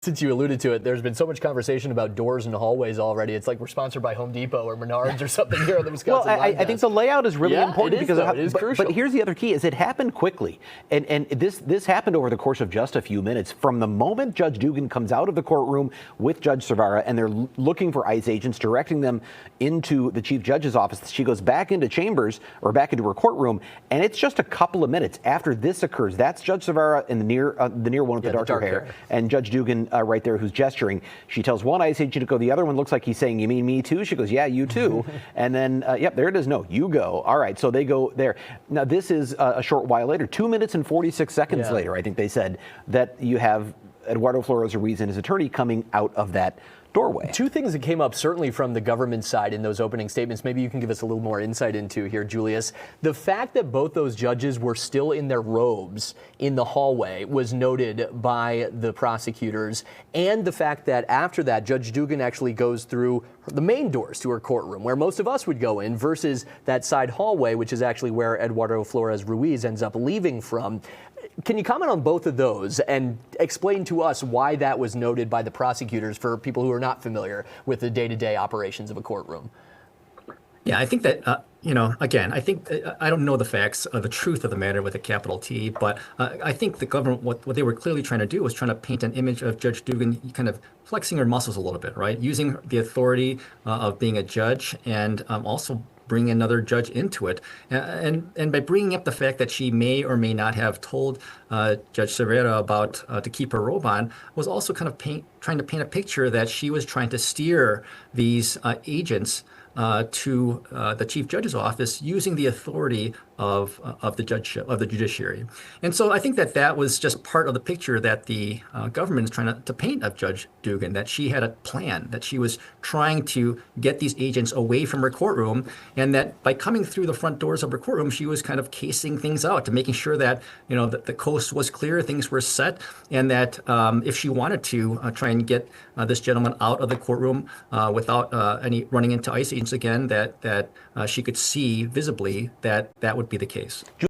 Since you alluded to it, there's been so much conversation about doors and hallways already. It's like we're sponsored by Home Depot or Menards or something here on the Wisconsin Well, I think the layout is really important because it is crucial. But here's the other key: is it happened quickly, and this happened over the course of just a few minutes. From the moment Judge Dugan comes out of the courtroom with Judge Cervera, and they're looking for ICE agents, directing them into the Chief Judge's office, she goes back into chambers or back into her courtroom, and it's just a couple of minutes after this occurs. That's Judge Cervera in the near one with the darker hair, and Judge Dugan right there who's gesturing. She tells one ICE agent to go. The other one looks like he's saying, "You mean me too?" She goes, "Yeah, you too." And then, yep, there it is. No, you go. All right, so they go there. Now, this is a short while later, 2 minutes and 46 seconds later, I think they said, that you have Eduardo Flores Ruiz and his attorney coming out of that doorway. Two things that came up certainly from the government side in those opening statements, maybe you can give us a little more insight into here, Julius. The fact that both those judges were still in their robes in the hallway was noted by the prosecutors, and the fact that after that, Judge Dugan actually goes through the main doors to her courtroom, where most of us would go in, versus that side hallway, which is actually where Eduardo Flores Ruiz ends up leaving from. Can you comment on both of those and explain to us why that was noted by the prosecutors for people who are not familiar with the day-to-day operations of a courtroom? Yeah, I think that, again, I think I don't know the facts, the truth of the matter with a capital T, but I think the government, what they were clearly trying to do was trying to paint an image of Judge Dugan kind of flexing her muscles a little bit, right? Using the authority of being a judge and also bring another judge into it. And by bringing up the fact that she may or may not have told Judge Cervera about to keep her robe on, was also kind of trying to paint a picture that she was trying to steer these agents to the Chief Judge's office using the authority of the judiciary. And so I think that was just part of the picture that the government is trying to paint of Judge Dugan, that she had a plan, that she was trying to get these agents away from her courtroom, and that by coming through the front doors of her courtroom, she was kind of casing things out to making sure that, that the coast was clear, things were set, and that if she wanted to try and get this gentleman out of the courtroom without any running into ICE agents again, that she could see visibly that would be the case.